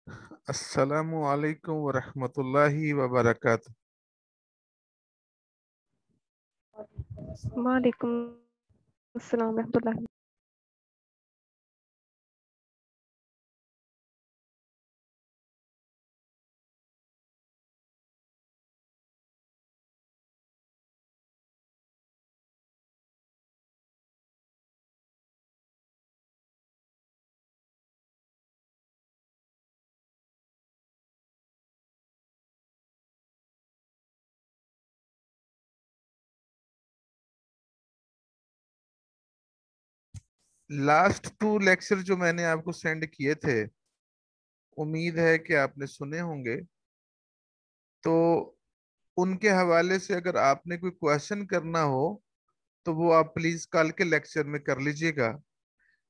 अस्सलामु अलैकुम वरहमतुल्लाहि वबरकातुह। वालेकुम अस्सलाम रहमतुल्लाहि। लास्ट 2 लेक्चर जो मैंने आपको सेंड किए थे, उम्मीद है कि आपने सुने होंगे। तो उनके हवाले से अगर आपने कोई क्वेश्चन करना हो तो वो आप प्लीज कल के लेक्चर में कर लीजिएगा।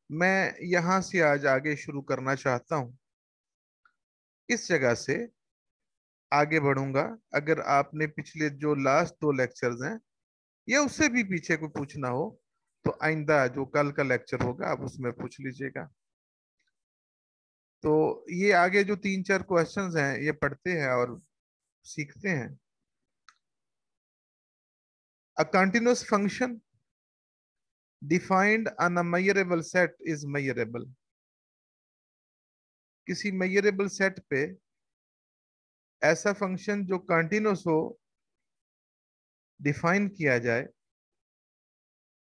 मैं यहाँ से आज आगे शुरू करना चाहता हूँ। इस जगह से आगे बढ़ूंगा। अगर आपने पिछले जो लास्ट 2 लेक्चर्स हैं या उससे भी पीछे कोई पूछना हो तो आइंदा जो कल का लेक्चर होगा आप उसमें पूछ लीजिएगा। तो ये आगे जो 3-4 क्वेश्चंस हैं ये पढ़ते हैं और सीखते हैं। A continuous function defined on a measurable set is measurable. किसी मेजरेबल सेट पे ऐसा फंक्शन जो कंटिन्यूअस हो डिफाइन किया जाए,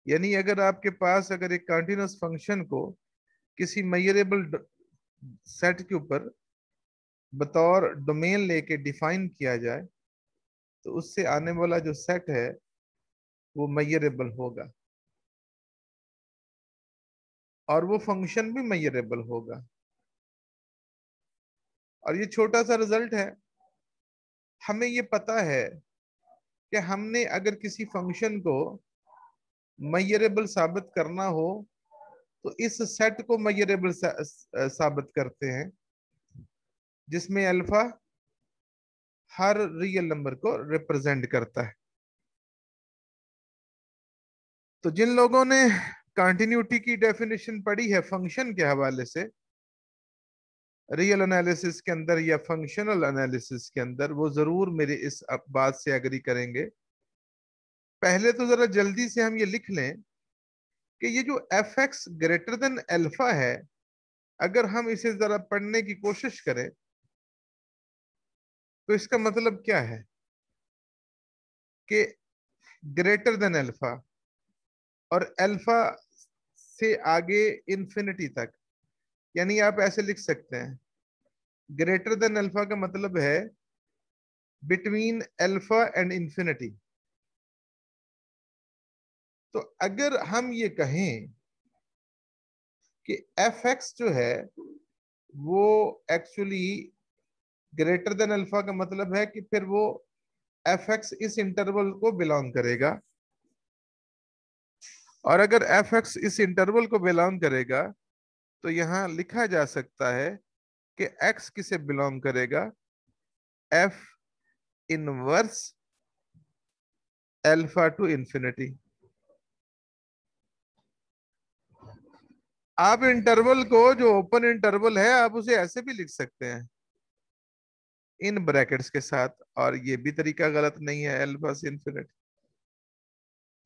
यानी अगर आपके पास अगर एक कंटिन्यूअस फंक्शन को किसी मेजरेबल सेट के ऊपर बतौर डोमेन लेके डिफाइन किया जाए तो उससे आने वाला जो सेट है वो मेजरेबल होगा और वो फंक्शन भी मेजरेबल होगा। और ये छोटा सा रिजल्ट है। हमें ये पता है कि हमने अगर किसी फंक्शन को मेजरेबल साबित करना हो तो इस सेट को मेजरेबल साबित करते हैं जिसमें अल्फा हर रियल नंबर को रिप्रेजेंट करता है। तो जिन लोगों ने कंटिन्यूटी की डेफिनेशन पढ़ी है फंक्शन के हवाले से रियल एनालिसिस के अंदर या फंक्शनल एनालिसिस के अंदर, वो जरूर मेरी इस बात से एग्री करेंगे। पहले तो जरा जल्दी से हम ये लिख लें कि ये जो F X greater then alpha है, अगर हम इसे जरा पढ़ने की कोशिश करें तो इसका मतलब क्या है कि ग्रेटर देन अल्फा और अल्फा से आगे इंफिनिटी तक, यानी आप ऐसे लिख सकते हैं ग्रेटर देन अल्फा का मतलब है बिटवीन अल्फा एंड इंफिनिटी। तो अगर हम ये कहें कि एफ एक्स जो है वो एक्चुअली ग्रेटर देन अल्फा का मतलब है कि फिर वो एफ एक्स इस इंटरवल को बिलोंग करेगा। और अगर एफ एक्स इस इंटरवल को बिलोंग करेगा तो यहां लिखा जा सकता है कि एक्स किसे बिलोंग करेगा, F inverse alpha two infinity. आप इंटरवल को जो ओपन इंटरवल है आप उसे ऐसे भी लिख सकते हैं इन ब्रैकेट्स के साथ, और ये भी तरीका गलत नहीं है, अल्फा से इंफिनिटी।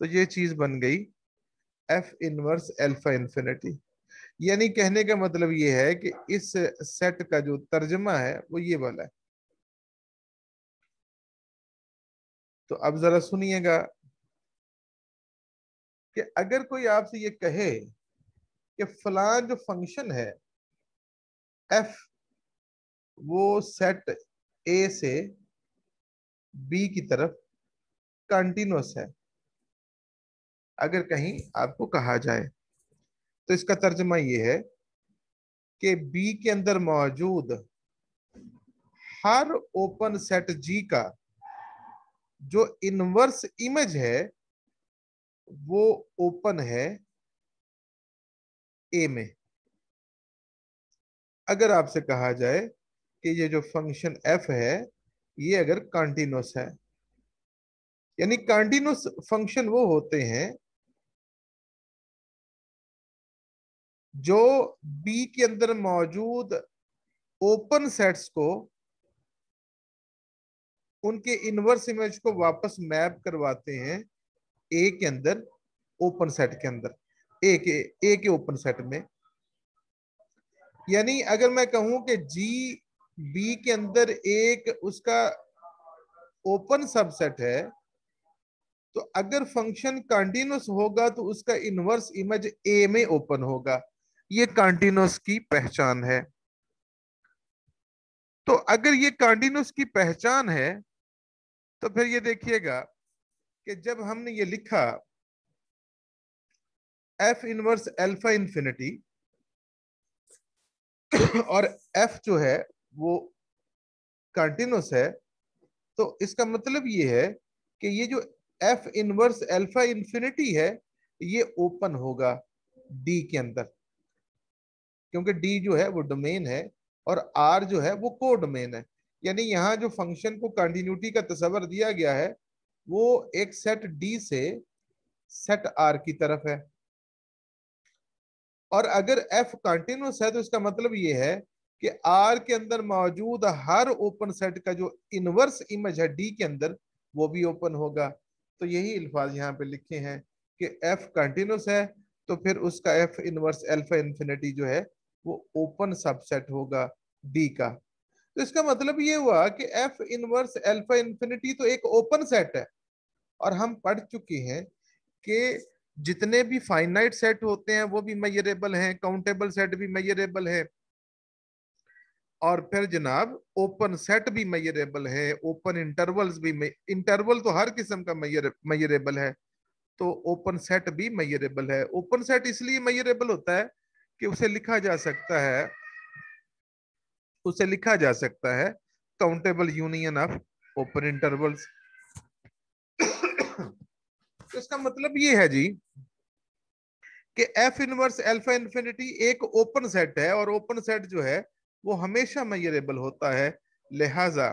तो ये चीज बन गई एफ इनवर्स अल्फा इंफिनिटी। यानी कहने का मतलब ये है कि इस सेट का जो तर्जमा है वो ये वाला है। तो अब जरा सुनिएगा कि अगर कोई आपसे ये कहे कि फलां जो फंक्शन है एफ वो सेट ए से बी की तरफ कंटिन्यूअस है, अगर कहीं आपको कहा जाए तो इसका तर्जमा ये है कि बी के अंदर मौजूद हर ओपन सेट जी का जो इनवर्स इमेज है वो ओपन है ए में। अगर आपसे कहा जाए कि ये जो फंक्शन एफ है ये अगर कंटिन्यूअस है, यानी कंटिन्यूअस फंक्शन वो होते हैं जो बी के अंदर मौजूद ओपन सेट्स को उनके इनवर्स इमेज को वापस मैप करवाते हैं ए के अंदर, ओपन सेट के अंदर, ए के ओपन सेट में। यानी अगर मैं कहूं कि जी बी के अंदर एक उसका ओपन सबसेट है, तो अगर फंक्शन कंटिन्यूअस होगा तो उसका इनवर्स इमेज ए में ओपन होगा। ये कंटिन्यूअस की पहचान है। तो अगर ये कंटिन्यूअस की पहचान है तो फिर ये देखिएगा कि जब हमने ये लिखा एफ इनवर्स अल्फा इंफिनिटी और एफ जो है वो कंटिन्यूअस है, तो इसका मतलब ये है कि ये जो एफ इनवर्स अल्फा इंफिनिटी है ये ओपन होगा डी के अंदर, क्योंकि डी जो है वो डोमेन है और आर जो है वो को डोमेन है। यानी यहाँ जो फंक्शन को कंटिन्यूटी का तस्वर दिया गया है वो एक सेट डी से सेट आर की तरफ है। और अगर एफ कंटिन्यूअस है तो इसका मतलब ये है कि आर के अंदर मौजूद हर ओपन सेट का जो इनवर्स इमेज है डी के अंदर वो भी ओपन होगा। तो यही अल्फाज यहाँ पे लिखे हैं कि एफ कंटिन्यूअस है तो फिर उसका एफ इनवर्स अल्फा इंफिनिटी जो है वो ओपन सबसेट होगा डी का। तो इसका मतलब ये हुआ कि एफ इनवर्स अल्फा इंफिनिटी तो एक ओपन सेट है। और हम पढ़ चुके हैं कि जितने भी फाइनाइट सेट होते हैं वो भी मेजरेबल हैं, काउंटेबल सेट भी मेजरेबल है, और फिर जनाब ओपन सेट भी मेजरेबल है, ओपन इंटरवल्स भी, इंटरवल तो हर किस्म का मेजरेबल है, तो ओपन सेट भी मेजरेबल है। ओपन सेट इसलिए मेजरेबल होता है कि उसे लिखा जा सकता है countable union of open intervals. तो इसका मतलब ये है जी कि एफ इनवर्स अल्फा इंफिनिटी एक ओपन सेट है और ओपन सेट जो है वो हमेशा मेजरेबल होता है, लिहाजा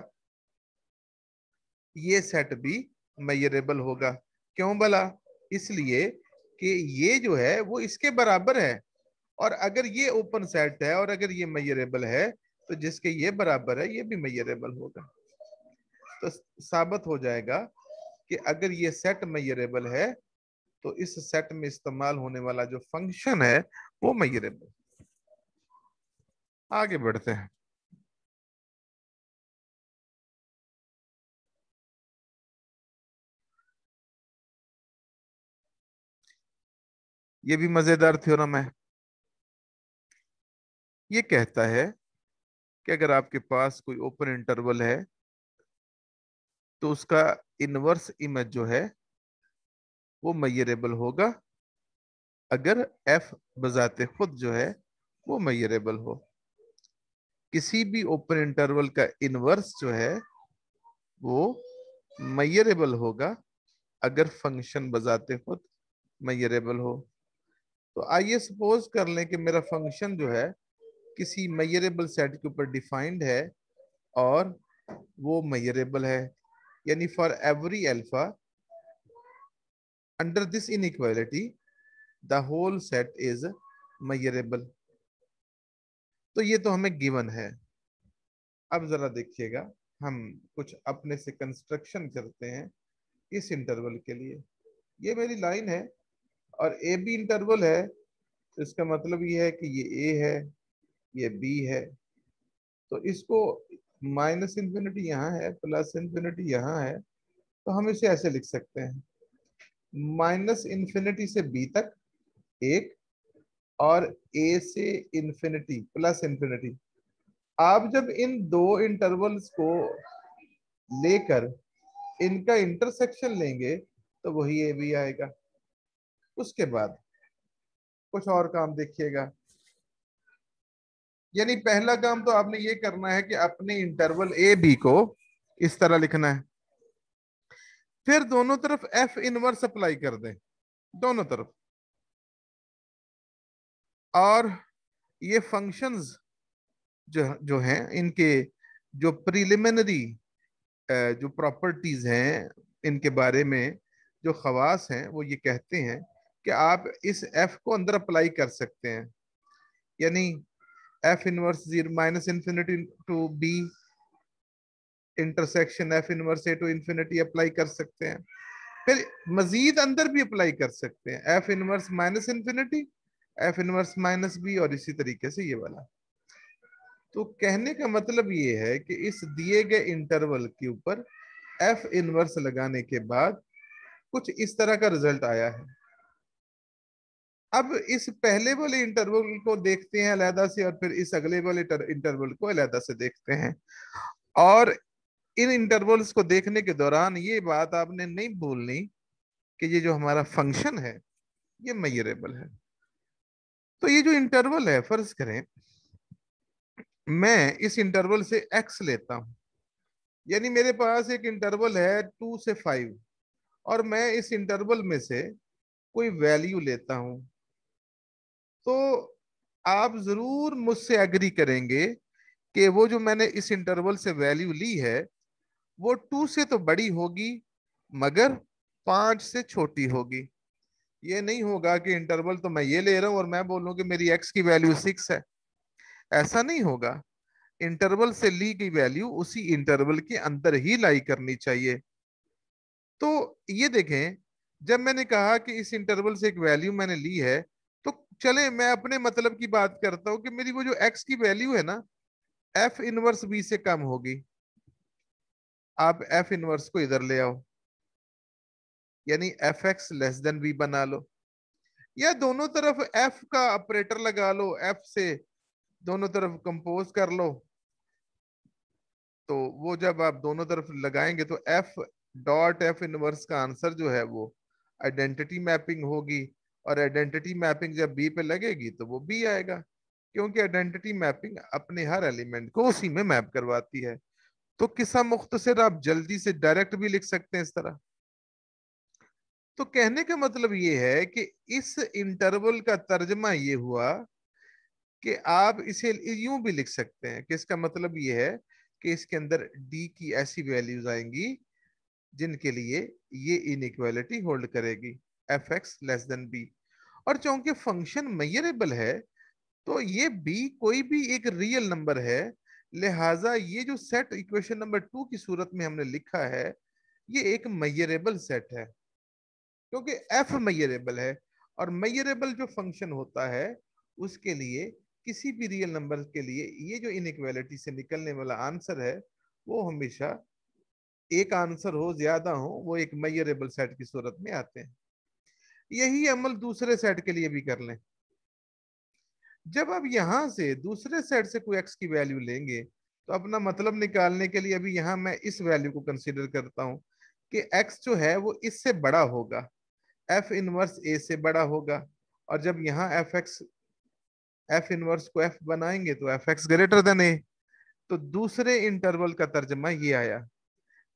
ये सेट भी मेजरेबल होगा। क्यों भला? इसलिए कि ये जो है वो इसके बराबर है, और अगर ये ओपन सेट है और अगर ये मेजरेबल है तो जिसके ये बराबर है ये भी मेजरेबल होगा। तो साबित हो जाएगा कि अगर ये सेट मेजरेबल है तो इस सेट में इस्तेमाल होने वाला जो फंक्शन है वो मेजरेबल। आगे बढ़ते हैं। ये भी मजेदार थ्योरम है। ये कहता है कि अगर आपके पास कोई ओपन इंटरवल है तो उसका इनवर्स इमेज जो है वो मेजरेबल होगा अगर एफ बजाते खुद जो है वो मेजरेबल हो। किसी भी ओपन इंटरवल का इनवर्स जो है वो मेजरेबल होगा अगर फंक्शन बजाते खुद मेजरेबल हो। तो आइए सपोज कर लें कि मेरा फंक्शन जो है किसी मेजरेबल सेट के ऊपर डिफाइंड है और वो मेजरेबल है, यानी for every alpha under this inequality the whole set is measurable. तो ये तो हमें गिवन है। अब जरा देखिएगा, हम कुछ अपने से कंस्ट्रक्शन करते हैं इस इंटरवल के लिए। ये मेरी लाइन है और ए बी इंटरवल है, तो इसका मतलब ये है कि ये ए है, ये बी है। तो इसको माइनस इंफिनिटी यहाँ है, प्लस इंफिनिटी यहाँ है, तो हम इसे ऐसे लिख सकते हैं माइनस इंफिनिटी से बी तक एक, और ए से इंफिनिटी प्लस इंफिनिटी। आप जब इन दो इंटरवल्स को लेकर इनका इंटरसेक्शन लेंगे तो वही ए बी आएगा। उसके बाद कुछ और काम देखिएगा। यानी पहला काम तो आपने ये करना है कि अपने इंटरवल ए बी को इस तरह लिखना है, फिर दोनों तरफ एफ इनवर्स अप्लाई कर दें, दोनों तरफ। और ये फंक्शंस जो जो हैं इनके जो प्रिलिमिनरी जो प्रॉपर्टीज हैं इनके बारे में जो खवास हैं वो ये कहते हैं कि आप इस एफ को अंदर अप्लाई कर सकते हैं। यानी f inverse zero minus infinity to b intersection f inverse a to infinity apply कर सकते हैं। फिर मजीद अंदर भी अप्लाई कर सकते हैं, f inverse minus infinity, f inverse minus b, और इसी तरीके से ये वाला। तो कहने का मतलब ये है कि इस दिए गए इंटरवल के ऊपर एफ इनवर्स लगाने के बाद कुछ इस तरह का रिजल्ट आया है। अब इस पहले वाले इंटरवल को देखते हैं अलहदा से, और फिर इस अगले वाले इंटरवल को अलहदा से देखते हैं। और इन इंटरवल्स को देखने के दौरान ये बात आपने नहीं भूलनी कि ये जो हमारा फंक्शन है ये मेजरेबल है। तो ये जो इंटरवल है, फर्ज करें मैं इस इंटरवल से एक्स लेता हूं, यानी मेरे पास एक इंटरवल है 2 से 5, और मैं इस इंटरवल में से कोई वैल्यू लेता हूं, तो आप जरूर मुझसे एग्री करेंगे कि वो जो मैंने इस इंटरवल से वैल्यू ली है वो 2 से तो बड़ी होगी मगर 5 से छोटी होगी। ये नहीं होगा कि इंटरवल तो मैं ये ले रहा हूं और मैं बोलूं कि मेरी एक्स की वैल्यू 6 है, ऐसा नहीं होगा। इंटरवल से ली गई वैल्यू उसी इंटरवल के अंदर ही लाई करनी चाहिए। तो ये देखें, जब मैंने कहा कि इस इंटरवल से एक वैल्यू मैंने ली है, तो चले मैं अपने मतलब की बात करता हूं कि मेरी वो जो एक्स की वैल्यू है ना, एफ इनवर्स बी से कम होगी। आप एफ इनवर्स को इधर ले आओ, यानी f x less than b बना लो, या दोनों तरफ एफ का ऑपरेटर लगा लो, एफ से दोनों तरफ कंपोज कर लो। तो वो जब आप दोनों तरफ लगाएंगे तो एफ डॉट एफ इनवर्स का आंसर जो है वो आइडेंटिटी मैपिंग होगी, और आइडेंटिटी मैपिंग जब बी पे लगेगी तो वो बी आएगा, क्योंकि आइडेंटिटी मैपिंग अपने हर एलिमेंट को उसी में मैप करवाती है। तो किस्सा मुख्तसर आप जल्दी से डायरेक्ट भी लिख सकते हैं इस तरह। तो कहने का मतलब ये है कि इस इंटरवल का तर्जमा ये हुआ कि आप इसे यूं भी लिख सकते हैं कि इसका मतलब ये है कि इसके अंदर डी की ऐसी वैल्यूज आएंगी जिनके लिए ये इनइक्वालिटी होल्ड करेगी, f x less than b. और चूंकि फंक्शन मेजरेबल है तो ये बी कोई भी एक रियल नंबर है, लिहाजा ये जो सेट इक्वेशन नंबर 2 की सूरत में हमने लिखा है ये एक मेजरेबल सेट है, क्योंकि एफ मेजरेबल है। और मेजरेबल जो फंक्शन होता है उसके लिए किसी भी रियल नंबर के लिए ये जो इनइक्वालिटी से निकलने वाला आंसर है वो हमेशा एक आंसर हो ज्यादा हो वो एक मेजरेबल सेट की सूरत में आते हैं। यही अमल दूसरे सेट के लिए भी कर लें। जब आप यहां से दूसरे सेट से कोई एक्स की वैल्यू लेंगे तो अपना मतलब निकालने के लिए अभी यहां मैं इस वैल्यू को कंसीडर करता हूं कि एक्स जो है वो इससे बड़ा होगा, एफ इनवर्स ए से बड़ा होगा। और जब यहाँ एफ इनवर्स को एफ बनाएंगे तो F X greater than A. तो दूसरे इंटरवल का तर्जमा ये आया,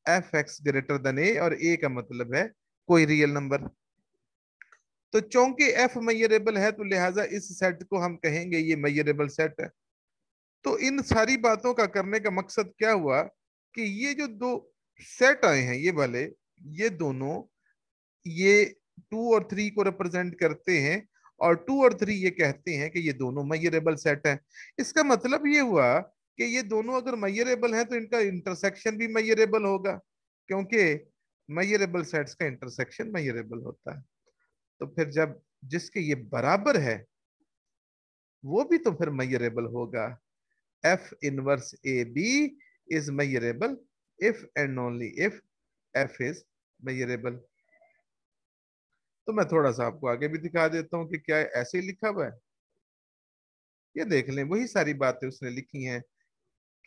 एफ एक्स ग्रेटर देन ए, और ए का मतलब है कोई रियल नंबर। तो चूंकि एफ मेजरेबल है तो लिहाजा इस सेट को हम कहेंगे ये मेजरेबल सेट है। तो इन सारी बातों का करने का मकसद क्या हुआ कि ये जो दो सेट आए हैं ये वाले, ये दोनों ये 2 और 3 को रिप्रेजेंट करते हैं, और 2 और 3 ये कहते हैं कि ये दोनों मेजरेबल सेट हैं। इसका मतलब ये हुआ कि ये दोनों अगर मेजरेबल हैं तो इनका इंटरसेक्शन भी मेजरेबल होगा, क्योंकि मेजरेबल सेट्स का इंटरसेक्शन मेजरेबल होता है। तो फिर जब जिसके ये बराबर है वो भी तो फिर मेजरेबल होगा। F inverse a b is measurable if and only if f is measurable. तो मैं थोड़ा सा आपको आगे भी दिखा देता हूं कि क्या ऐसे ही लिखा हुआ है। ये देख लें, वही सारी बातें उसने लिखी हैं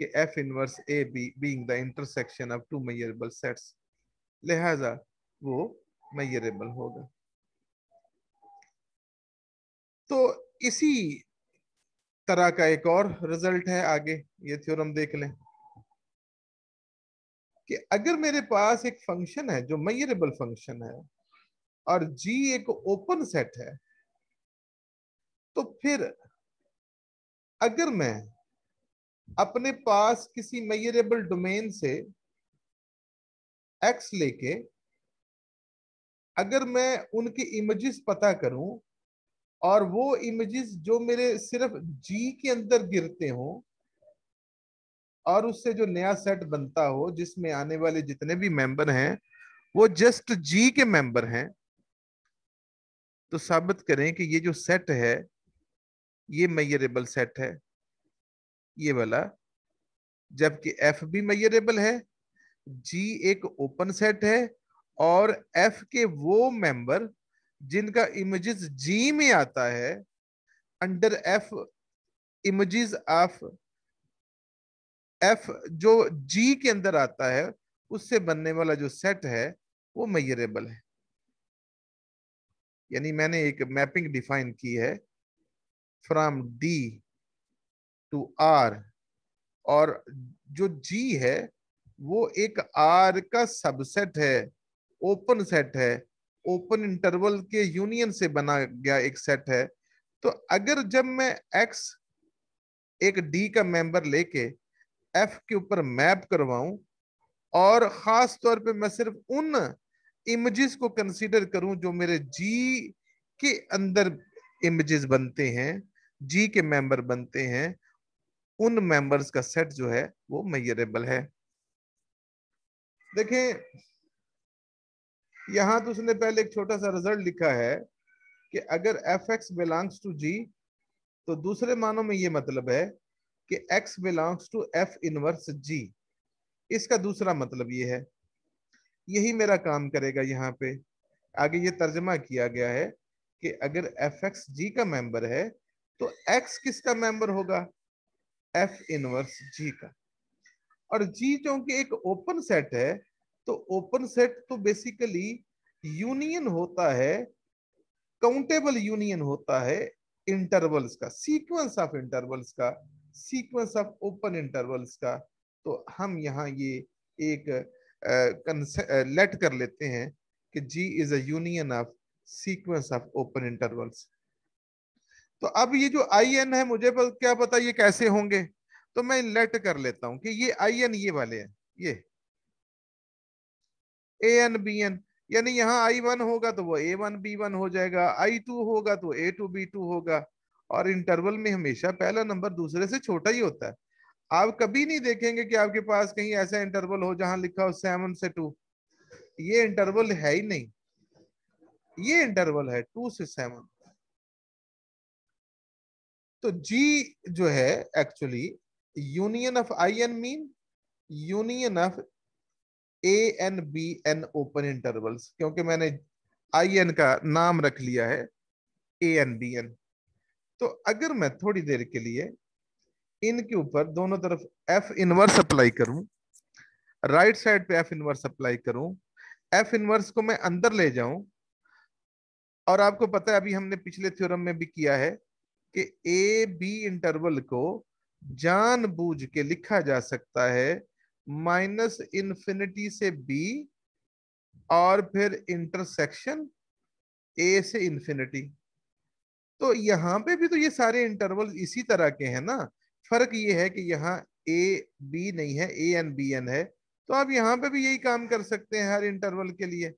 कि f inverse a b being the intersection of two measurable sets, लिहाजा वो मेजरेबल होगा। तो इसी तरह का एक और रिजल्ट है आगे, ये थ्योरम देख लें कि अगर मेरे पास एक फंक्शन है जो मेजरेबल फंक्शन है और जी एक ओपन सेट है, तो फिर अगर मैं अपने पास किसी मेजरेबल डोमेन से एक्स लेके अगर मैं उनकी इमेजेस पता करूं और वो इमेजेस जो मेरे सिर्फ जी के अंदर गिरते हो और उससे जो नया सेट बनता हो जिसमें आने वाले जितने भी मेंबर हैं वो जस्ट जी के मेंबर हैं, तो साबित करें कि ये जो सेट है ये मेजरेबल सेट है, ये वाला। जबकि एफ भी मेजरेबल है, जी एक ओपन सेट है, और एफ के वो मेंबर जिनका इमेजेस जी में आता है, under F images of F जो जी के अंदर आता है उससे बनने वाला जो सेट है वो मेजरेबल है। यानी मैंने एक मैपिंग डिफाइन की है फ्रॉम डी टू आर, और जो जी है वो एक आर का सबसेट है, ओपन सेट है, ओपन इंटरवल के यूनियन से बना गया एक सेट है। तो अगर जब मैं एक्स एक डी का मेंबर लेके एफ के ऊपर मैप करवाऊं, और खास तौर पे मैं सिर्फ उन इमेजेस को कंसीडर करूं जो मेरे जी के अंदर इमेजेस बनते हैं, जी के मेंबर बनते हैं, उन मेंबर्स का सेट जो है वो मेजरेबल है। देखें, यहां तो उसने पहले एक छोटा सा रिजल्ट लिखा है कि अगर F X belongs to G, तो दूसरे मानों में ये मतलब है कि X belongs to F inverse G. इसका दूसरा मतलब ये है, यही मेरा काम करेगा यहाँ पे। आगे ये तर्जमा किया गया है कि अगर एफ एक्स जी का मेंबर है तो एक्स किसका मेंबर होगा, एफ इनवर्स जी का। और जी क्योंकि एक ओपन सेट है, तो ओपन सेट तो बेसिकली यूनियन होता है, काउंटेबल यूनियन होता है इंटरवल्स का, सीक्वेंस ऑफ इंटरवल्स का, सीक्वेंस ऑफ ओपन इंटरवल्स का। तो हम यहाँ ये एक लेट कर लेते हैं कि G is a union of sequence of open intervals. तो अब ये जो आई एन है मुझे क्या पता ये कैसे होंगे, तो मैं लेट कर लेता हूं कि ये आई एन ये वाले हैं, ये ए एन बी एन। यानी यहाँ आई वन होगा तो वो ए वन बी वन हो जाएगा, आई टू होगा तो ए टू बी टू होगा। और इंटरवल में हमेशा पहला नंबर दूसरे से छोटा ही होता है। आप कभी नहीं देखेंगे कि आपके पास कहीं ऐसा इंटरवल हो जहां लिखा हो 7 से 2। ये इंटरवल है ही नहीं, ये इंटरवल है 2 से 7। तो जी जो है actually union of i n mean union of a n b N open intervals, क्योंकि मैंने आई एन का नाम रख लिया है ए एन बी एन। तो अगर मैं थोड़ी देर के लिए इनके ऊपर दोनों तरफ एफ इनवर्स अप्लाई करूं, राइट साइड पे एफ इनवर्स अप्लाई करूं, एफ इनवर्स को मैं अंदर ले जाऊं, और आपको पता है अभी हमने पिछले थ्योरम में भी किया है कि ए बी इंटरवल को जानबूझ के लिखा जा सकता है माइनस इन्फिनिटी से बी, और फिर इंटरसेक्शन ए से इंफिनिटी। तो यहाँ पे भी तो ये सारे इंटरवल इसी तरह के हैं ना। फर्क ये है कि यहाँ ए बी नहीं है, ए एन बी एन है। तो आप यहाँ पे भी यही काम कर सकते हैं हर इंटरवल के लिए,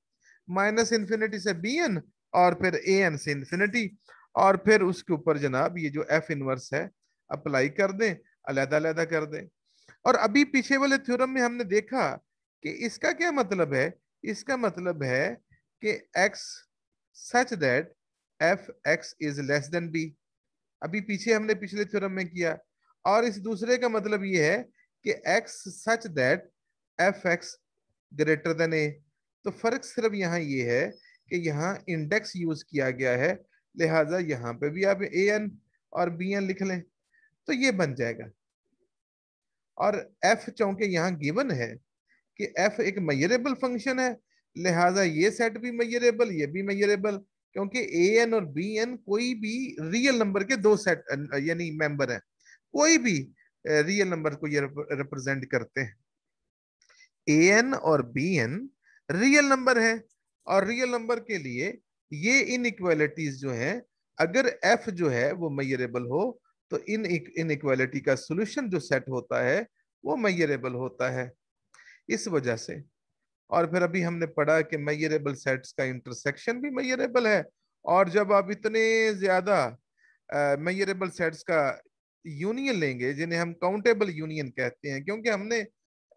माइनस इन्फिनिटी से बी एन, और फिर ए एन से इंफिनिटी, और फिर उसके ऊपर जनाब ये जो एफ इनवर्स है अप्लाई कर दें, अलग अलग कर दें। और अभी पीछे वाले थ्योरम में हमने देखा कि इसका क्या मतलब है, इसका मतलब है कि x such that F x is less than b. अभी पीछे हमने पिछले थ्योरम में किया। और इस दूसरे का मतलब ये है कि x such that F X greater than A. तो फर्क सिर्फ यहाँ ये है कि यहाँ इंडेक्स यूज किया गया है, लिहाजा यहाँ पे भी आप ए एन और बी एन लिख लें तो ये बन जाएगा। और एफ चूंकि यहाँ गिवन है कि एफ एक मेजरेबल फंक्शन है, लिहाजा ये सेट भी मेजरेबल, ये भी मेजरेबल, क्योंकि ए एन और बी एन कोई भी रियल नंबर के दो सेट यानी मेंबर है, कोई भी रियल नंबर को ये रिप्रेजेंट करते हैं। ए एन और बी एन रियल नंबर है, और रियल नंबर के लिए ये इनइक्वालिटीज जो है, अगर एफ जो है वो मेजरेबल हो तो इन इनइक्वालिटी का सॉल्यूशन जो सेट होता है वो मेजरेबल होता है, इस वजह से। और फिर अभी हमने पढ़ा कि मेजरेबल सेट्स का इंटरसेक्शन भी मेजरेबल है, और जब आप इतने ज्यादा मेजरेबल सेट्स का यूनियन लेंगे, जिन्हें हम काउंटेबल यूनियन कहते हैं, क्योंकि हमने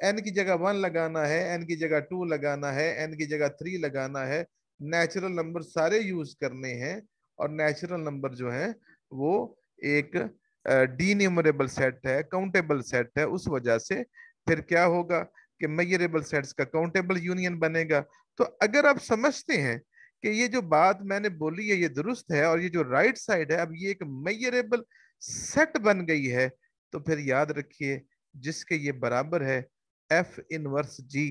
एन की जगह 1 लगाना है, एन की जगह 2 लगाना है, एन की जगह 3 लगाना है, नेचुरल नंबर सारे यूज करने हैं, और नेचुरल नंबर जो है वो एक डीन्यूमरेबल सेट है, काउंटेबल सेट है, उस वजह से फिर क्या होगा कि मेजरेबल सेट्स का काउंटेबल यूनियन बनेगा। तो अगर आप समझते हैं कि ये जो बात मैंने बोली है ये दुरुस्त है, और ये जो राइट साइड है अब ये एक मेजरेबल सेट बन गई है, तो फिर याद रखिए जिसके ये बराबर है एफ इनवर्स जी,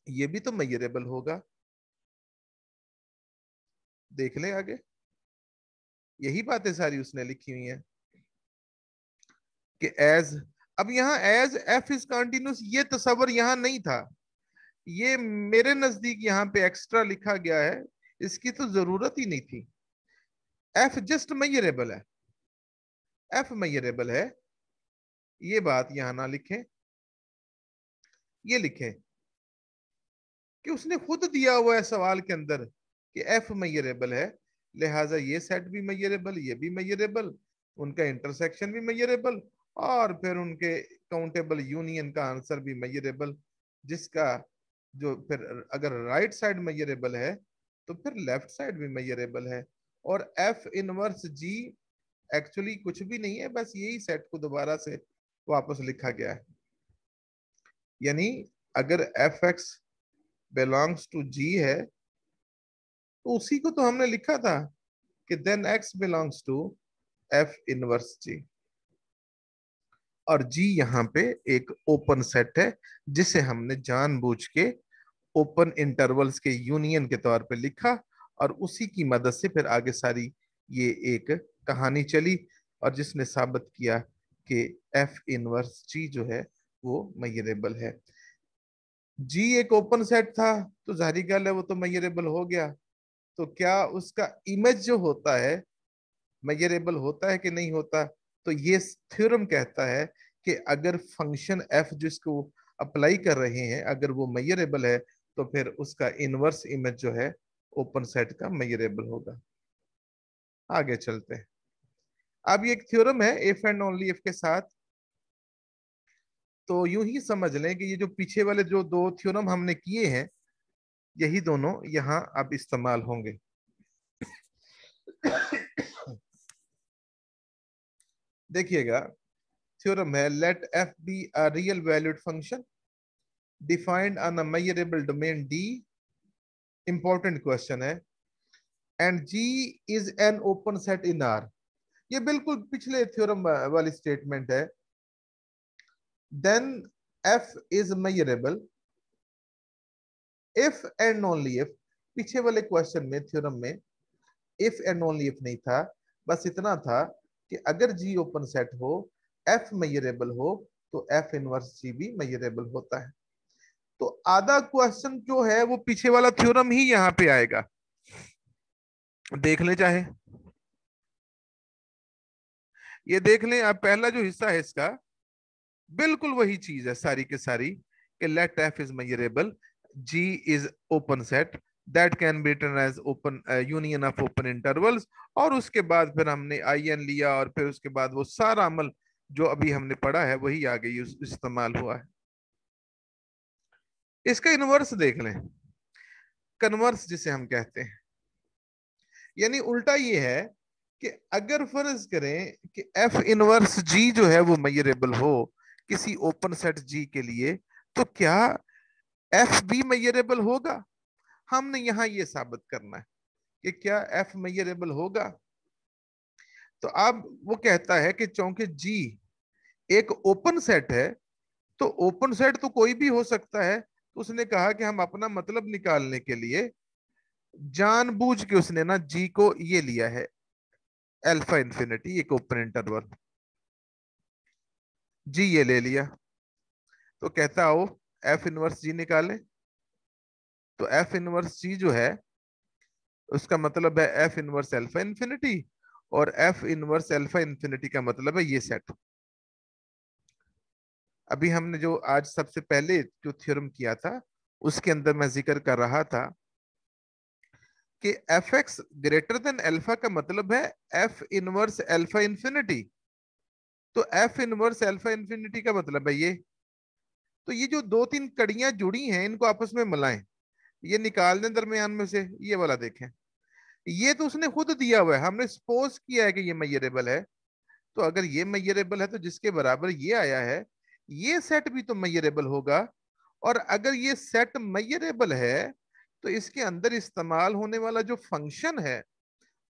ये भी तो मेजरेबल होगा। देख ले आगे, यही बातें सारी उसने लिखी हुई हैं कि एज, अब यहां एज एफ इज कंटिन्यूस ये तस्वर यहां नहीं था, ये मेरे नजदीक यहाँ पे एक्स्ट्रा लिखा गया है, इसकी तो जरूरत ही नहीं थी। एफ जस्ट मेजरेबल है, एफ मेजरेबल है, ये बात यहां ना लिखें, ये लिखें कि उसने खुद दिया हुआ है सवाल के अंदर कि एफ मेजरेबल है, लिहाजा ये सेट भी मेजरेबल, ये भी मेजरेबल, उनका इंटरसेक्शन भी मेजरेबल, और फिर उनके काउंटेबल यूनियन का आंसर भी मेजरेबल, जिसका जो फिर अगर राइट साइड मेजरेबल है तो फिर लेफ्ट साइड भी मेजरेबल है। और एफ इनवर्स जी एक्चुअली कुछ भी नहीं है, बस यही सेट को दोबारा से वापस लिखा गया है। यानी अगर F X belongs to G है तो उसी को तो हमने लिखा था कि then X belongs to F inverse G, और जी यहाँ पे एक ओपन सेट है जिसे हमने जानबूझ के ओपन इंटरवल्स के यूनियन के तौर पे लिखा, और उसी की मदद से फिर आगे सारी ये एक कहानी चली, और जिसने साबित किया कि एफ इनवर्स जी जो है वो मेजरेबल है। जी एक ओपन सेट था तो जाहिर गल है वो तो मेजरेबल हो गया, तो क्या उसका इमेज जो होता है मेजरेबल होता है कि नहीं होता? तो ये थ्योरम कहता है कि अगर फंक्शन एफ जिसको अप्लाई कर रहे हैं अगर वो मेजरेबल है तो फिर उसका इनवर्स इमेज जो है ओपन सेट का मेजरेबल होगा। आगे चलते हैं। अब ये एक थ्योरम है इफ एंड ओनली इफ के साथ, तो यूं ही समझ लें कि ये जो पीछे वाले जो दो थ्योरम हमने किए हैं यही दोनों यहां अब इस्तेमाल होंगे। देखिएगा, थ्योरम है let F be a real valued function defined on a measurable domain D, important question है, and G is an open set in R. ये बिल्कुल पिछले थ्योरम वाली स्टेटमेंट है। Then F is measurable if and only if, पीछे वाले question में theorem में इफ एंड ओनली इफ नहीं था, बस इतना था कि अगर जी ओपन सेट हो, एफ मेजरेबल हो, तो एफ इनवर्स जी भी मेजरेबल होता है। तो आधा क्वेश्चन जो है वो पीछे वाला थ्योरम ही यहां पे आएगा, देख ले चाहे, ये देख लें आप, पहला जो हिस्सा है इसका बिल्कुल वही चीज है सारी के सारी, कि let f is measurable, g is open set that can be written as open union of open intervals, और उसके बाद फिर हमने आई एन लिया, और फिर उसके बाद वो सारा अमल जो अभी हमने पढ़ा है वही आगे इस्तेमाल हुआ है। इसका इनवर्स देख लें, कन्वर्स जिसे हम कहते हैं, यानी उल्टा ये है कि अगर फर्ज करें कि एफ इनवर्स जी जो है वो मेजरेबल हो किसी ओपन सेट जी के लिए, तो क्या एफ भी मेजरेबल होगा? हमने यहां ये साबित करना है कि क्या एफ मेजरेबल होगा। तो अब वो कहता है कि चूंकि जी एक ओपन सेट है, तो ओपन सेट तो कोई भी हो सकता है, तो उसने कहा कि हम अपना मतलब निकालने के लिए जानबूझ के उसने ना जी को ये लिया है अल्फा इंफिनिटी, एक ओपन इंटरवल, जी ये ले लिया, तो कहता आओ एफ इनवर्स जी निकालें। तो एफ इनवर्स जी जो है उसका मतलब है एफ इनवर्स अल्फा इंफिनिटी, और एफ इनवर्स अल्फा इंफिनिटी का मतलब है ये सेट। अभी हमने जो आज सबसे पहले जो थ्योरम किया था उसके अंदर मैं जिक्र कर रहा था कि F X greater then alpha का मतलब है एफ इनवर्स अल्फा इंफिनिटी। तो एफ इनवर्स अल्फा इंफिनिटी का मतलब है ये। तो ये जो दो तीन कड़ियां जुड़ी हैं इनको आपस में मिलाएं, ये निकाल दें दरमियान में से, ये वाला देखें। ये तो उसने खुद दिया हुआ है, हमने सपोज किया है कि ये मेजरेबल है। तो अगर ये मेजरेबल है तो जिसके बराबर ये आया है, ये सेट भी तो मेजरेबल होगा। और अगर ये सेट मेजरेबल है तो इसके अंदर इस्तेमाल होने वाला जो फंक्शन है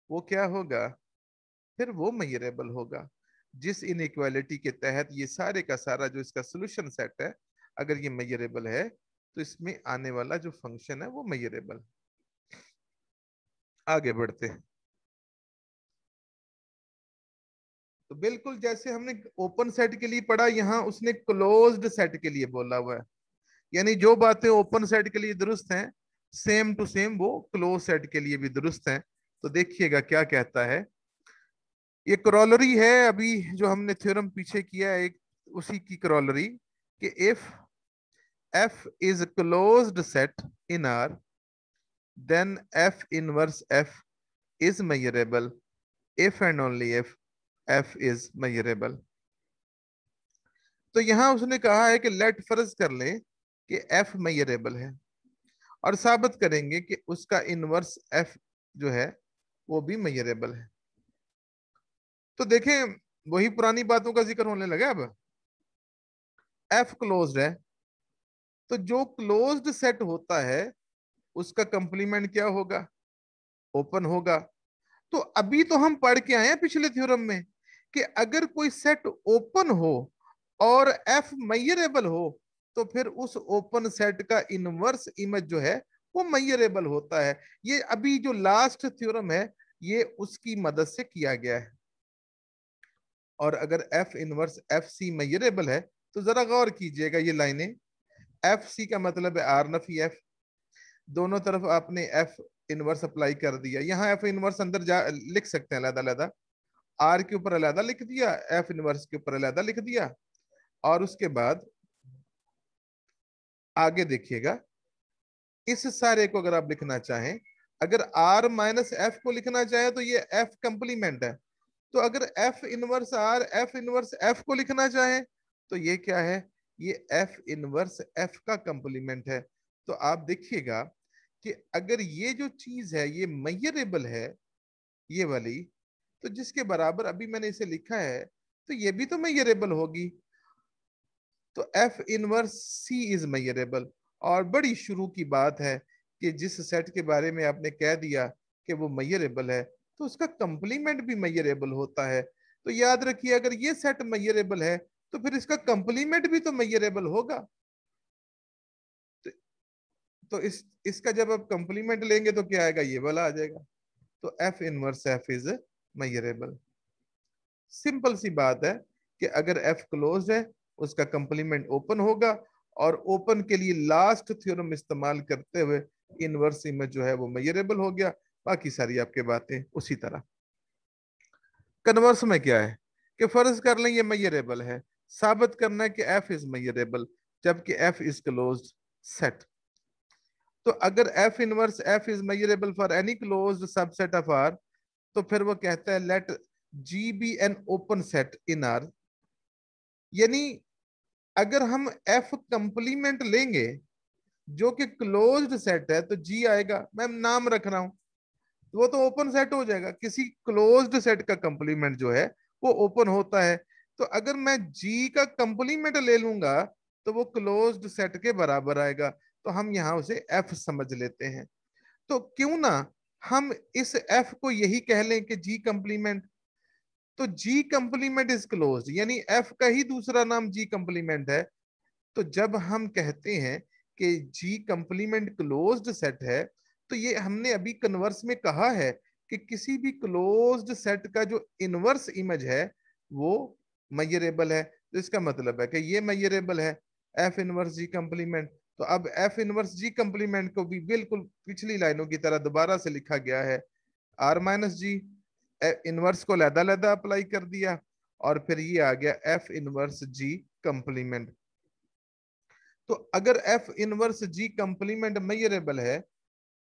वो क्या होगा? फिर वो मेजरेबल होगा। जिस इनइक्वालिटी के तहत ये सारे का सारा जो इसका सोल्यूशन सेट है, अगर ये मेजरेबल है तो इसमें आने वाला जो फंक्शन है वो मेजरेबल। आगे बढ़ते हैं। तो बिल्कुल जैसे हमने ओपन सेट के लिए पढ़ा, यहाँ उसने क्लोज्ड सेट के लिए बोला हुआ है। यानी जो बातें ओपन सेट के लिए दुरुस्त हैं, सेम टू सेम वो क्लोज सेट के लिए भी दुरुस्त हैं। तो देखिएगा क्या कहता है। ये क्रॉलरी है अभी जो हमने थ्योरम पीछे किया है, एक उसी की क्रॉलरी, कि if f is closed set in R, then f inverse f is measurable if and only if f is measurable। तो यहां उसने कहा है कि लेट फर्ज कर लें कि f मेजरेबल है, और साबित करेंगे कि उसका इनवर्स f जो है वो भी मेजरेबल है। तो देखें, वही पुरानी बातों का जिक्र होने लगा। अब f क्लोज्ड है, तो जो क्लोज्ड सेट होता है उसका कंप्लीमेंट क्या होगा? ओपन होगा। तो अभी तो हम पढ़ के आए हैं पिछले थ्योरम में कि अगर कोई सेट ओपन हो और एफ मेजरेबल हो तो फिर उस ओपन सेट का इनवर्स इमेज जो है वो मेजरेबल होता है। ये अभी जो लास्ट थ्योरम है ये उसकी मदद से किया गया है। और अगर F inverse f c measurable है तो जरा गौर कीजिएगा, ये लाइनें, एफ सी का मतलब है आर नफी एफ। दोनों तरफ आपने एफ इनवर्स अप्लाई कर दिया। यहाँ एफ इनवर्स अंदर जा लिख सकते हैं अलग अलग, आर के ऊपर अलग लिख दिया, एफ इनवर्स के ऊपर अलग लिख दिया। और उसके बाद आगे देखिएगा, इस सारे को अगर आप लिखना चाहें, अगर आर माइनस एफ को लिखना चाहें तो ये एफ कंप्लीमेंट है। तो अगर F inverse R F inverse F को लिखना चाहें तो ये क्या है? ये एफ इनवर्स एफ का कंप्लीमेंट है। तो आप देखिएगा कि अगर ये जो चीज है ये मेजरेबल है, ये वाली, तो जिसके बराबर अभी मैंने इसे लिखा है तो ये भी तो मेजरेबल होगी। तो F inverse C is measurable. और बड़ी शुरू की बात है कि जिस सेट के बारे में आपने कह दिया कि वो मेजरेबल है तो उसका कंप्लीमेंट भी मेजरेबल होता है। तो याद रखिए, अगर ये सेट मेजरेबल है तो फिर इसका कंप्लीमेंट भी तो मेजरेबल होगा। तो, तो इसका जब आप कंप्लीमेंट लेंगे तो क्या आएगा? ये वाला आ जाएगा। तो F inverse F is measurable. Simple सी बात है कि अगर एफ क्लोज है उसका कंप्लीमेंट ओपन होगा, और ओपन के लिए लास्ट थ्योरम इस्तेमाल करते हुए इनवर्स इमेज जो है वो मेजरेबल हो गया। बाकी सारी आपके बातें उसी तरह। कन्वर्स में क्या है कि फर्ज कर लें ये मेजरेबल है, साबित करना है कि एफ इज मेजरेबल जबकि एफ इज क्लोज्ड सेट। तो अगर F inverse F is measurable for any closed subset of R, तो फिर वो कहता है let G be N open set in R. यानी अगर हम एफ कंप्लीमेंट लेंगे जो कि क्लोज्ड सेट है तो जी आएगा। मैं नाम रख रहा हूं, तो वो तो ओपन सेट हो जाएगा। किसी क्लोज्ड सेट का कंप्लीमेंट जो है वो ओपन होता है। तो अगर मैं जी का कंप्लीमेंट ले लूंगा तो वो क्लोज्ड सेट के बराबर आएगा। तो हम यहां उसे एफ समझ लेते हैं। तो क्यों ना हम इस एफ को यही कह लें कि जी कंप्लीमेंट। तो जी कंप्लीमेंट इज क्लोज, यानी एफ का ही दूसरा नाम जी कंप्लीमेंट है। तो जब हम कहते हैं कि जी कंप्लीमेंट क्लोज्ड सेट है, तो ये हमने अभी कन्वर्स में कहा है कि किसी भी क्लोज्ड सेट का जो इनवर्स इमेज है वो मेजरेबल है। तो इसका मतलब है कि ये मेजरेबल है, एफ इनवर्स जी कंप्लीमेंट। तो अब एफ इनवर्स जी कंप्लीमेंट को भी बिल्कुल पिछली लाइनों की तरह दोबारा से लिखा गया है, आर माइनस जी, इनवर्स को लहदा लहदा अप्लाई कर दिया, और फिर ये आ गया एफ इनवर्स जी कंप्लीमेंट। तो अगर एफ इनवर्स जी कंप्लीमेंट मेजरेबल है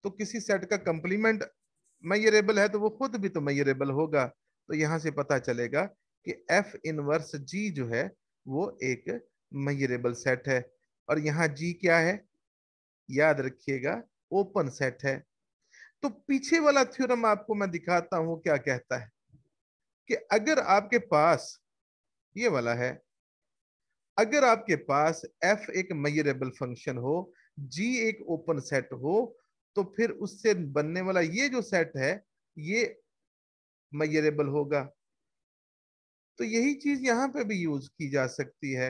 तो किसी सेट का कंप्लीमेंट मेजरेबल है तो वो खुद भी तो मेजरेबल होगा। तो यहां से पता चलेगा कि एफ इनवर्स जी जो है वो एक मेजरेबल सेट है। और यहाँ जी क्या है, याद रखिएगा, ओपन सेट है। तो पीछे वाला थ्योरम आपको मैं दिखाता हूं क्या कहता है कि अगर आपके पास ये वाला है, अगर आपके पास f एक मेजरेबल फंक्शन हो, g एक ओपन सेट हो, तो फिर उससे बनने वाला ये जो सेट है ये मेजरेबल होगा। तो यही चीज यहां पे भी यूज की जा सकती है।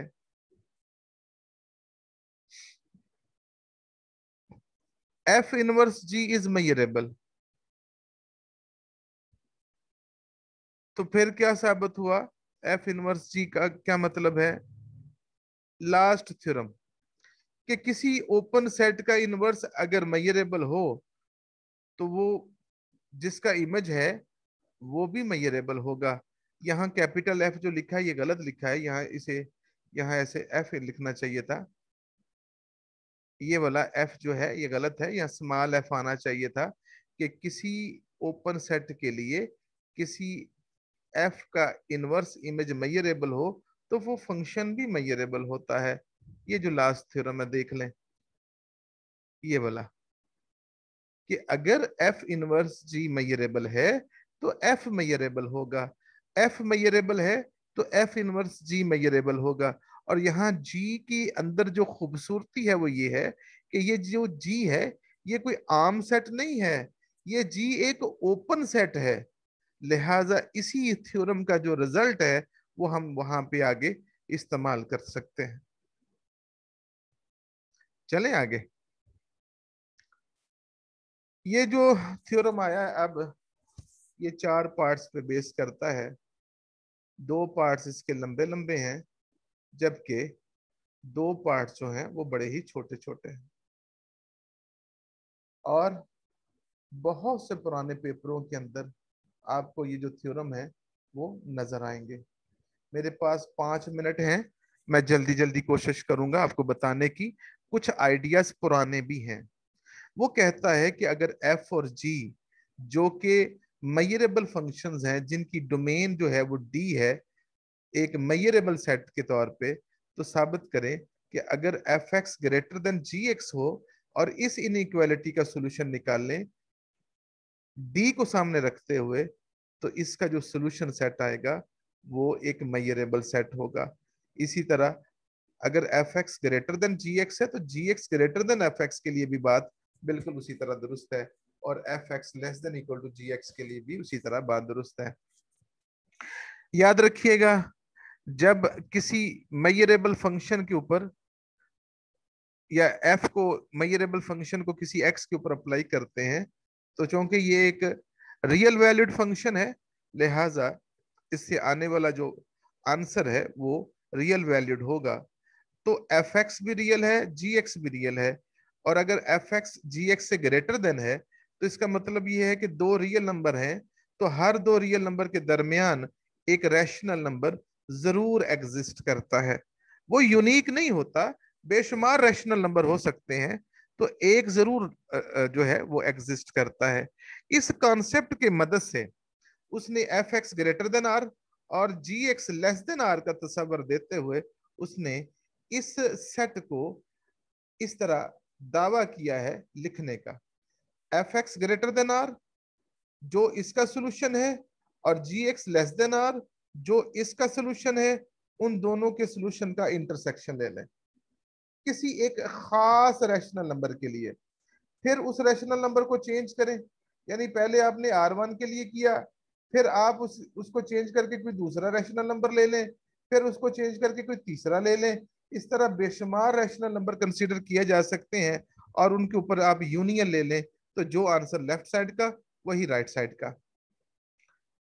f inverse g is measurable. तो फिर क्या साबित हुआ, f इनवर्स g का क्या मतलब है, लास्ट थ्योरम, कि किसी ओपन सेट का इनवर्स अगर मेजरेबल हो तो वो जिसका इमेज है वो भी मेजरेबल होगा। यहाँ कैपिटल एफ जो लिखा है ये गलत लिखा है, यहाँ इसे यहाँ ऐसे एफ लिखना चाहिए था। ये वाला एफ जो है ये गलत है, यहाँ स्मॉल एफ आना चाहिए था कि किसी ओपन सेट के लिए किसी एफ का इनवर्स इमेज मेजरेबल हो तो वो फंक्शन भी मेजरेबल होता है। ये जो लास्ट थ्योरम है देख लें, ये वाला, कि अगर एफ इनवर्स जी मेजरेबल है तो एफ मेजरेबल होगा, एफ मेजरेबल है तो एफ इनवर्स जी मेजरेबल होगा। और यहाँ जी की अंदर जो खूबसूरती है वो ये है कि ये जो जी है ये कोई आम सेट नहीं है, ये जी एक ओपन सेट है। लिहाजा इसी थ्योरम का जो रिजल्ट है वो हम वहां पे आगे इस्तेमाल कर सकते हैं। चलें आगे। ये जो थ्योरम आया है अब, ये 4 पार्ट्स पे बेस करता है। 2 पार्ट्स इसके लंबे लंबे हैं, जबकि 2 पार्ट्स जो हैं वो बड़े ही छोटे छोटे हैं। और बहुत से पुराने पेपरों के अंदर आपको ये जो थ्योरम है वो नजर आएंगे। मेरे पास 5 मिनट हैं, मैं जल्दी जल्दी कोशिश करूंगा आपको बताने की। कुछ आइडियाज पुराने भी हैं। वो कहता है कि अगर एफ और जी जो कि मेजरेबल फंक्शंस हैं जिनकी डोमेन जो है वो डी है, एक मेजरेबल सेट के तौर पे, तो साबित करें कि अगर F X greater than G x हो और इस इनइक्वालिटी का सोल्यूशन निकाल लें डी को सामने रखते हुए, तो इसका जो सोल्यूशन सेट आएगा वो एक मेजरेबल सेट होगा। इसी तरह अगर F X greater than G X है तो G X greater than F X के लिए भी बात बिल्कुल उसी तरह दुरुस्त है, और F x less than equal to G X के लिए भी उसी तरह बात दुरुस्त है। याद रखिएगा, जब किसी मेजरेबल फंक्शन के ऊपर या एफ को मेजरेबल फंक्शन को किसी एक्स के ऊपर अप्लाई करते हैं, तो चूंकि ये एक रियल वैल्यूड फंक्शन है, लिहाजा इससे आने वाला जो आंसर है वो रियल वैल्यूड होगा। तो एफ एक्स भी रियल है, जी एक्स भी रियल है। और अगर एफ एक्स जी एक्स से ग्रेटर देन है तो इसका मतलब ये है कि 2 रियल नंबर हैं, तो हर 2 रियल नंबर के दरमियान एक रैशनल नंबर जरूर एग्जिस्ट करता है। वो यूनिक नहीं होता, बेशुमार रैशनल नंबर हो सकते हैं, तो एक जरूर जो है वो एग्जिस्ट करता है। इस कॉन्सेप्ट के मदद से उसने F X greater than R और G X less than R का तस्वर देते हुए उसने इस सेट को इस तरह दावा किया है लिखने का, F X greater than R जो इसका सोल्यूशन है और G X less than R जो इसका सोल्यूशन है, उन दोनों के सोल्यूशन का इंटरसेक्शन ले लें किसी एक खास रैशनल नंबर के लिए। फिर उस रैशनल नंबर को चेंज करें, यानी पहले आपने R1 के लिए किया, फिर आप उसको चेंज करके कोई दूसरा रैशनल नंबर ले लें, फिर उसको चेंज करके कोई तीसरा ले लें। इस तरह बेशुमार रैशनल नंबर कंसीडर किए जा सकते हैं और उनके ऊपर आप यूनियन ले लें, तो जो आंसर लेफ्ट साइड का वही राइट साइड का।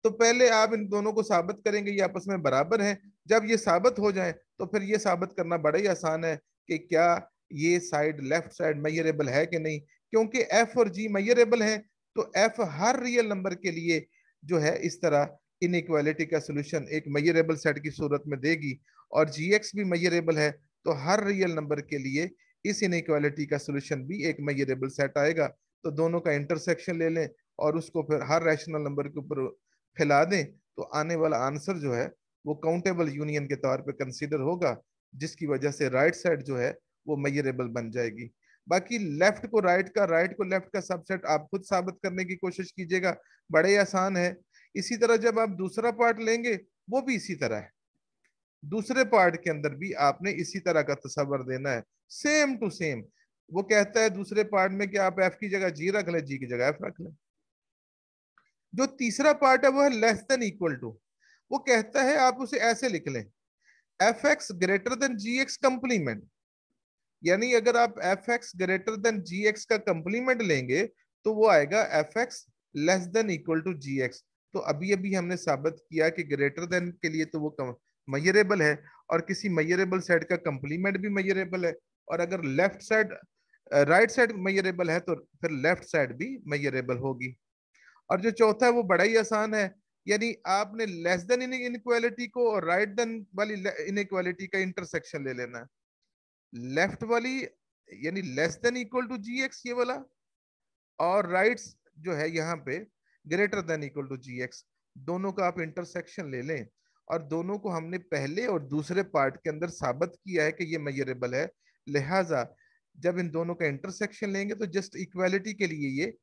तो पहले आप इन दोनों को साबित करेंगे ये आपस में बराबर हैं। जब ये साबित हो जाए तो फिर ये साबित करना बड़ा ही आसान है कि क्या ये साइड लेफ्ट साइड मेजरेबल है कि नहीं। क्योंकि एफ और जी मेजरेबल है तो एफ हर रियल नंबर के लिए जो है इस तरह इनइक्वालिटी का सोल्यूशन एक मेजरेबल सेट की सूरत में देगी, और जी एक्स भी मेजरेबल है तो हर रियल नंबर के लिए इस इनइक्वालिटी का सोल्यूशन भी एक मेजरेबल सेट आएगा। तो दोनों का इंटरसेक्शन ले लें और उसको फिर हर रैशनल नंबर के ऊपर फैला दें, तो आने वाला आंसर जो है वो काउंटेबल यूनियन के तौर पे कंसीडर होगा, जिसकी वजह से राइट साइड जो है वो मेजरेबल बन जाएगी। बाकी लेफ्ट को राइट का, राइट को लेफ्ट का सबसेट आप खुद साबित करने की कोशिश कीजिएगा, बड़े आसान है। इसी तरह जब आप दूसरा पार्ट लेंगे वो भी इसी तरह है, दूसरे पार्ट के अंदर भी आपने इसी तरह का तस्वर देना है, सेम टू सेम। वो कहता है दूसरे पार्ट में कि आप एफ की जगह जी रख लें, जी की जगह एफ रख लें। जो तीसरा पार्ट है वो है लेस देन इक्वल टू। वो कहता है आप उसे ऐसे लिख लें, F X greater than G X complement. यानी अगर आप F X greater than G X का कंप्लीमेंट लेंगे तो वो आएगा F x less than equal to G X. तो अभी अभी हमने साबित किया कि ग्रेटर देन के लिए तो वो मेजरेबल है, और किसी मेजरेबल सेट का कंप्लीमेंट भी मेजरेबल है, और अगर left side right side measurable है तो फिर लेफ्ट साइड भी मेजरेबल होगी। और जो चौथा है वो बड़ा ही आसान है, यानी आपने लेस देन इनइक्वालिटी को और राइट देन वाली इनइक्वालिटी का इंटरसेक्शन ले लेना है। लेफ्ट वाली यानी less than equal to G X ये वाला, और राइट्स जो है यहाँ पे greater than equal to G X, दोनों का आप इंटरसेक्शन ले लें। और दोनों को हमने पहले और दूसरे पार्ट के अंदर साबित किया है कि ये मेजरेबल है, लिहाजा जब इन दोनों का इंटरसेक्शन लेंगे तो जस्ट इक्वालिटी के लिए ये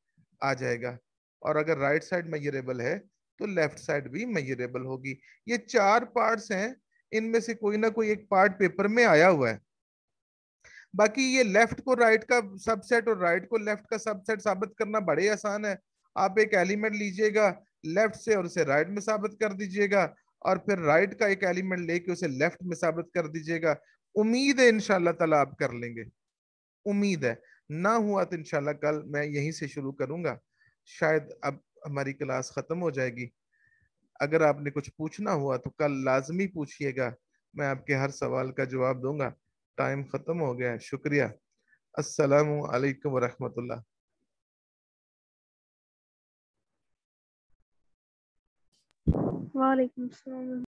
आ जाएगा। और अगर राइट साइड मेजरेबल है तो लेफ्ट साइड भी मेजरेबल होगी। ये चार पार्ट्स हैं, इनमें से कोई ना कोई एक पार्ट पेपर में आया हुआ है। बाकी ये लेफ्ट को राइट का सबसेट और राइट को लेफ्ट का सबसेट साबित करना बड़े आसान है। आप एक एलिमेंट लीजिएगा लेफ्ट से और उसे राइट में साबित कर दीजिएगा, और फिर राइट का एक एलिमेंट लेके उसे लेफ्ट में साबित कर दीजिएगा। उम्मीद है इंशाल्लाह ताला आप कर लेंगे, उम्मीद है। ना हुआ तो इंशाल्लाह कल मैं यहीं से शुरू करूंगा, शायद अब हमारी क्लास खत्म हो जाएगी। अगर आपने कुछ पूछना हुआ तो कल लाजमी पूछिएगा, मैं आपके हर सवाल का जवाब दूंगा। टाइम खत्म हो गया है, शुक्रिया। अस्सलामु अलैकुम वरहमतुल्लाह। वालेकुम सलाम।